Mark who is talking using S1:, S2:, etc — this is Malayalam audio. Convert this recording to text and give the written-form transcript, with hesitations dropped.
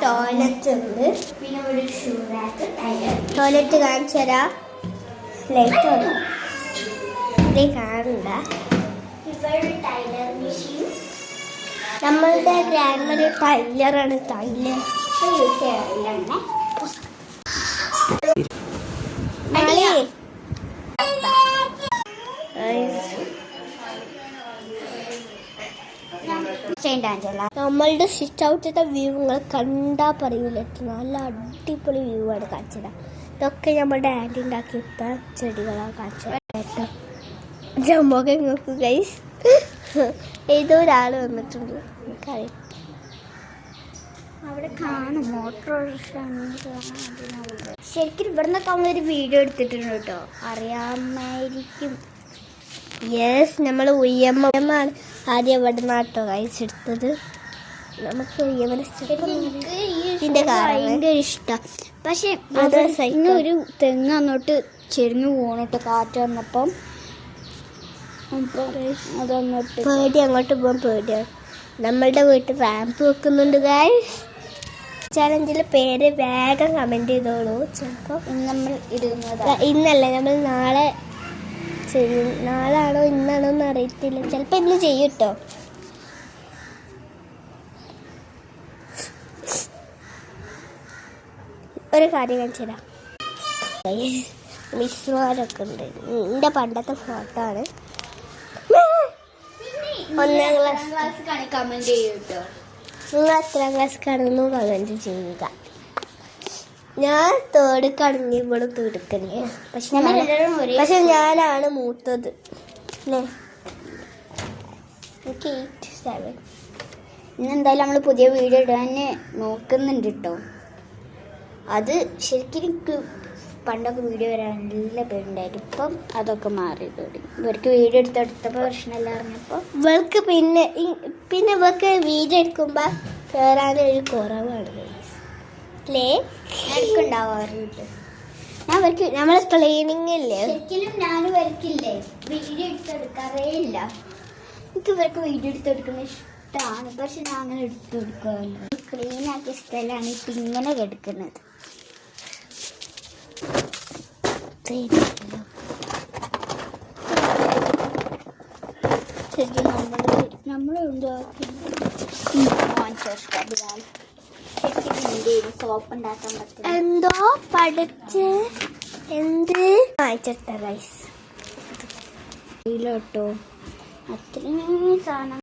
S1: ടോയ്ലറ്റ് ഉണ്ട്. പിന്നെ ഒരു ഷൂ റാക്ക്. ടോയ്ലറ്റ് കാണിച്ചു തരാം. ലൈറ്റ് കാണണ്ട. Tailor machine. നമ്മളുടെ ഗ്രാൻഡ് ടൈലറാണ്. ടൈലർ യൂസ് ചെയ്യാറില്ല. നമ്മളുടെ സിറ്റ് ഔട്ടിന്റെ വ്യൂ നിങ്ങൾ കണ്ടാ പറയൂല. നല്ല അടിപൊളി വ്യൂ ആണ് കാണിച്ചത്. ഇതൊക്കെ നമ്മളുടെ ആൻറ്റി ഉണ്ടാക്കി ഇട്ട ചെടികളാണ് കാണിച്ചത്. ജമ്മൊക്കെ നോക്കൂ ഗൈസ്. ഏതോ ഒരാൾ വന്നിട്ടുണ്ട്. അവിടെ കാണും മോട്ടോറിക്ഷ. ശരിക്കും ഇവിടെ നിന്നൊക്കെ നമ്മളൊരു വീഡിയോ എടുത്തിട്ടുണ്ട് കേട്ടോ. അറിയാമായിരിക്കും. യെസ്, നമ്മൾ ഉയ്യമ്മാണ് ആദ്യം ഇവിടെ നാട്ടോ കഴിച്ചെടുത്തത്. നമുക്ക് ഇതിന്റെ ഭയങ്കര ഇഷ്ടം. പക്ഷെ ഒരു തെങ്ങ് അങ്ങോട്ട് ചെരിഞ്ഞു പോകണോട്ടോ കാറ്റ് വന്നപ്പം. അതങ്ങോട്ട് പേടി, അങ്ങോട്ട് പോകാൻ പേടിയാണ്. നമ്മളുടെ വീട്ടിൽ റാമ്പ് വെക്കുന്നുണ്ട് ഗൈസ്. ചാലഞ്ചിൽ പേര് വേഗം കമന്റ് ചെയ്തോളൂ. ചിലപ്പോൾ നമ്മൾ ഇന്നല്ല, നമ്മൾ നാളെ ചെയ്യും. നാളാണോ ഇന്നാണോ എന്ന് അറിയത്തില്ല. ചിലപ്പോൾ ഇന്ന് ചെയ്യും കേട്ടോ. ഒരു കാര്യം കാണിച്ചു തരാം. മിസ്മാരൊക്കെ ഉണ്ട്. എൻ്റെ പണ്ടത്തെ ഫോട്ടോ ആണ്. 1ാം ക്ലാസ് കമന്റ് ചെയ്യൂട്ടോ. നിങ്ങൾ എത്രാം ക്ലാസ് കാണുന്നു കമന്റ് ചെയ്യുക. ഞാൻ തേർഡ് കടങ്ങി ഇവിടെ തീർക്കണേ. പക്ഷെ ഞാനാണ് മൂത്തത് അല്ലേ. എനിക്ക് 8, 7. ഇന്നെന്തായാലും നമ്മൾ പുതിയ വീഡിയോ ഇടാൻ നോക്കുന്നുണ്ട് കേട്ടോ. അത് ശരിക്കും എനിക്ക് പണ്ടൊക്കെ വീഡിയോ വരാൻ നല്ല പേരുണ്ടായിരുന്നു. ഇപ്പം അതൊക്കെ മാറി തുടങ്ങി. ഇവർക്ക് വീഡിയോ എടുത്തപ്പോൾ പ്രശ്നമല്ല അറിഞ്ഞപ്പോൾ ഇവർക്ക് പിന്നെ ഇവർക്ക് വീഡിയോ എടുക്കുമ്പോൾ കയറാനൊരു കുറവാണ് അല്ലേ. എടുക്കുണ്ടാവാറുണ്ട്. നമ്മളെ ക്ലീനിങ് ഇല്ലേ, ശരിക്കും ഞാനും വരക്കില്ലേ വീഡിയോ എടുത്തെടുക്കാറേ ഇല്ല. എനിക്ക് ഇവർക്ക് വീഡിയോ എടുത്തെടുക്കുന്ന ഇഷ്ടമാണ്. പക്ഷെ ഞാൻ അങ്ങനെ എടുത്തെടുക്കാറില്ല. ക്ലീൻ ആക്കിയ സ്ഥലമാണ് ഇപ്പം ഇങ്ങനെ കിടക്കുന്നത്. എന്തോ പഠിച്ച് എന്ത് വായിച്ചിട്ടോ അത്രയും സാധനം.